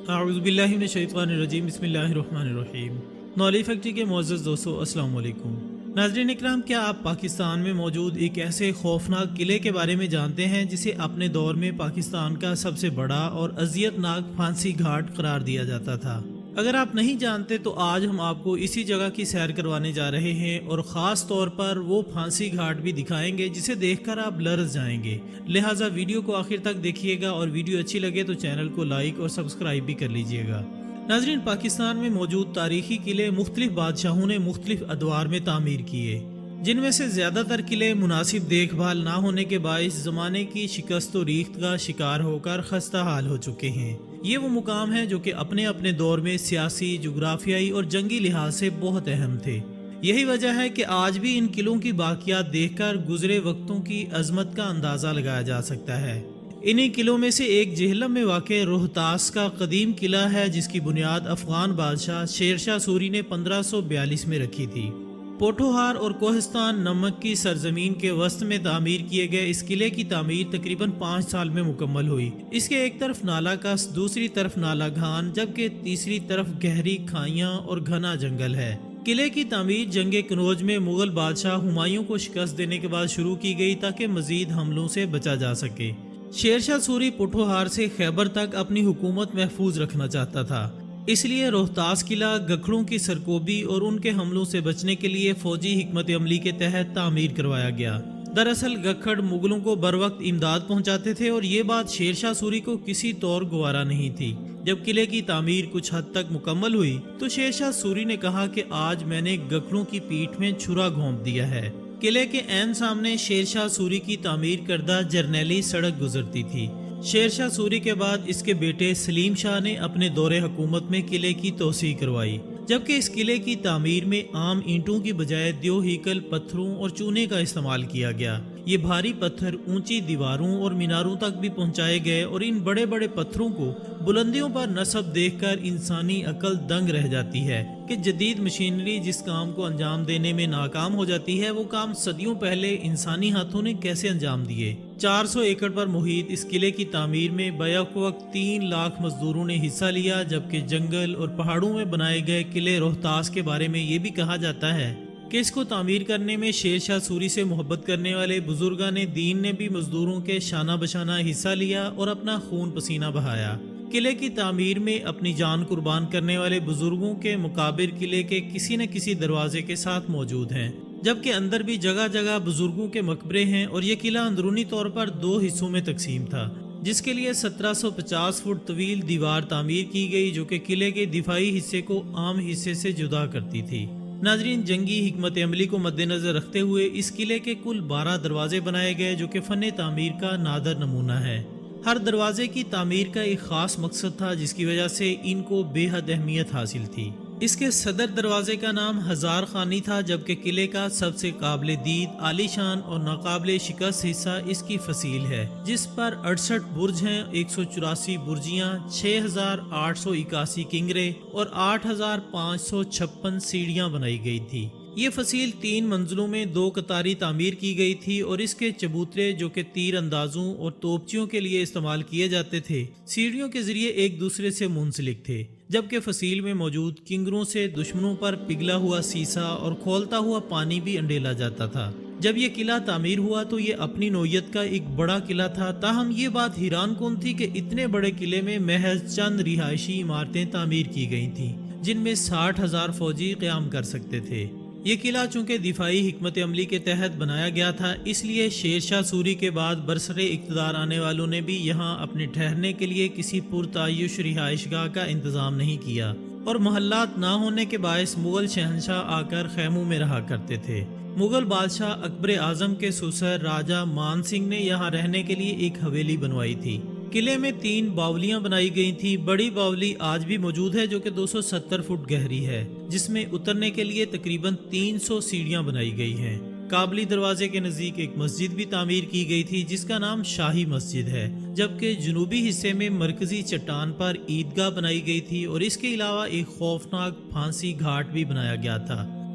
اعوذ باللہ من الشیطان الرجیم بسم اللہ الرحمن الرحیم۔ نولی فیکٹری کے معزز دوستو السلام علیکم۔ ناظرین اکرام، کیا آپ پاکستان میں موجود ایک ایسے خوفناک قلعے کے بارے میں جانتے ہیں جسے اپنے دور میں پاکستان کا سب سے بڑا اور اذیت ناک پھانسی گھاٹ قرار دیا جاتا تھا؟ اگر آپ نہیں جانتے تو آج ہم آپ کو اسی جگہ کی سیر کروانے جا رہے ہیں اور خاص طور پر وہ پھانسی گھاٹ بھی دکھائیں گے جسے دیکھ کر آپ لرز جائیں گے۔ لہٰذا ویڈیو کو آخر تک دیکھیے گا اور ویڈیو اچھی لگے تو چینل کو لائک اور سبسکرائب بھی کر لیجئے گا۔ ناظرین، پاکستان میں موجود تاریخی قلعے مختلف بادشاہوں نے مختلف ادوار میں تعمیر کیے، جن میں سے زیادہ تر قلعے مناسب دیکھ بھال نہ ہونے کے باعث زمانے کی شکست و ریخت کا شکار ہو کر خستہ حال ہو چکے ہیں۔ یہ وہ مقام ہے جو کہ اپنے اپنے دور میں سیاسی، جغرافیائی اور جنگی لحاظ سے بہت اہم تھے۔ یہی وجہ ہے کہ آج بھی ان قلعوں کی باقیات دیکھ کر گزرے وقتوں کی عظمت کا اندازہ لگایا جا سکتا ہے۔ انہی قلعوں میں سے ایک جہلم میں واقع روہتاس کا قدیم قلعہ ہے، جس کی بنیاد افغان بادشاہ شیر شاہ سوری نے 1542 میں رکھی تھی۔ پوٹھوہار اور کوہستان نمک کی سرزمین کے وسط میں تعمیر کیے گئے اس قلعے کی تعمیر تقریباً 5 سال میں مکمل ہوئی۔ اس کے ایک طرف نالا کس، دوسری طرف نالا گھان، جبکہ تیسری طرف گہری کھائیاں اور گھنا جنگل ہے۔ قلعے کی تعمیر جنگ کنوج میں مغل بادشاہ ہمایوں کو شکست دینے کے بعد شروع کی گئی تاکہ مزید حملوں سے بچا جا سکے۔ شیر شاہ سوری پوٹھوہار سے خیبر تک اپنی حکومت محفوظ رکھنا چاہتا تھا، اس لیے روہتاس قلعہ گکھڑوں کی سرکوبی اور ان کے حملوں سے بچنے کے لیے فوجی حکمت عملی کے تحت تعمیر کروایا گیا۔ دراصل گکھڑ مغلوں کو بر وقت امداد پہنچاتے تھے اور یہ بات شیر شاہ سوری کو کسی طور گوارا نہیں تھی۔ جب قلعے کی تعمیر کچھ حد تک مکمل ہوئی تو شیر شاہ سوری نے کہا کہ آج میں نے گکھڑوں کی پیٹھ میں چھرا گھونپ دیا ہے۔ قلعے کے عین سامنے شیر شاہ سوری کی تعمیر کردہ جرنیلی سڑک گزرتی تھی۔ شیر شاہ سوری کے بعد اس کے بیٹے سلیم شاہ نے اپنے دور حکومت میں قلعے کی توسیع کروائی، جبکہ اس قلعے کی تعمیر میں عام اینٹوں کی بجائے دیو ہیکل پتھروں اور چونے کا استعمال کیا گیا۔ یہ بھاری پتھر اونچی دیواروں اور میناروں تک بھی پہنچائے گئے اور ان بڑے بڑے پتھروں کو بلندیوں پر نصب دیکھ کر انسانی عقل دنگ رہ جاتی ہے کہ جدید مشینری جس کام کو انجام دینے میں ناکام ہو جاتی ہے، وہ کام صدیوں پہلے انسانی ہاتھوں نے کیسے انجام دیے۔ 400 ایکڑ پر محیط اس قلعے کی تعمیر میں بیک وقت 3 لاکھ مزدوروں نے حصہ لیا، جبکہ جنگل اور پہاڑوں میں بنائے گئے قلعے روہتاس کے بارے میں یہ بھی کہا جاتا ہے کہ اس کو تعمیر کرنے میں شیر شاہ سوری سے محبت کرنے والے بزرگان دین نے بھی مزدوروں کے شانہ بشانہ حصہ لیا اور اپنا خون پسینہ بہایا۔ قلعے کی تعمیر میں اپنی جان قربان کرنے والے بزرگوں کے مقابر قلعے کے کسی نہ کسی دروازے کے ساتھ موجود ہیں، جبکہ اندر بھی جگہ جگہ بزرگوں کے مقبرے ہیں، اور یہ قلعہ اندرونی طور پر 2 حصوں میں تقسیم تھا، جس کے لیے 1750 فٹ طویل دیوار تعمیر کی گئی جو کہ قلعے کے دفاعی حصے کو عام حصے سے جدا کرتی تھی۔ ناظرین، جنگی حکمت عملی کو مد نظر رکھتے ہوئے اس قلعے کے کل 12 دروازے بنائے گئے جو کہ فن تعمیر کا نادر نمونہ ہے۔ ہر دروازے کی تعمیر کا ایک خاص مقصد تھا جس کی وجہ سے ان کو بے حد اہمیت حاصل تھی۔ اس کے صدر دروازے کا نام ہزار خانی تھا، جبکہ قلعے کا سب سے قابل دید، عالی شان اور ناقابل شکست حصہ اس کی فصیل ہے، جس پر 68 برج ہیں، 184 برجیاں، 6881 کنگرے اور 8556 سیڑھیاں بنائی گئی تھی۔ یہ فصیل 3 منزلوں میں 2 قطاری تعمیر کی گئی تھی اور اس کے چبوترے جو کہ تیر اندازوں اور توپچیوں کے لیے استعمال کیے جاتے تھے، سیڑھیوں کے ذریعے ایک دوسرے سے منسلک تھے، جبکہ فصیل میں موجود کنگروں سے دشمنوں پر پگھلا ہوا سیسا اور کھولتا ہوا پانی بھی انڈیلا جاتا تھا۔ جب یہ قلعہ تعمیر ہوا تو یہ اپنی نوعیت کا ایک بڑا قلعہ تھا، تاہم یہ بات حیران کن تھی کہ اتنے بڑے قلعے میں محض چند رہائشی عمارتیں تعمیر کی گئی تھیں، جن میں 60,000 فوجی قیام کر سکتے تھے۔ یہ قلعہ چونکہ دفاعی حکمت عملی کے تحت بنایا گیا تھا، اس لیے شیر شاہ سوری کے بعد برسر اقتدار آنے والوں نے بھی یہاں اپنے ٹھہرنے کے لیے کسی پرتعیش رہائش گاہ کا انتظام نہیں کیا، اور محلات نہ ہونے کے باعث مغل شہنشاہ آ کر خیموں میں رہا کرتے تھے۔ مغل بادشاہ اکبر اعظم کے سسر راجہ مان سنگھ نے یہاں رہنے کے لیے ایک حویلی بنوائی تھی۔ قلعے میں 3 باولیاں بنائی گئی تھیں۔ بڑی باولی آج بھی موجود ہے جو کہ 270 فٹ گہری ہے، جس میں اترنے کے لیے تقریباً 300 سیڑھیاں بنائی گئی ہیں۔ قابلی دروازے کے نزدیک ایک مسجد بھی تعمیر کی گئی تھی جس کا نام شاہی مسجد ہے، جبکہ جنوبی حصے میں مرکزی چٹان پر عیدگاہ بنائی گئی تھی اور اس کے علاوہ ایک خوفناک پھانسی گھاٹ بھی بنایا گیا تھا۔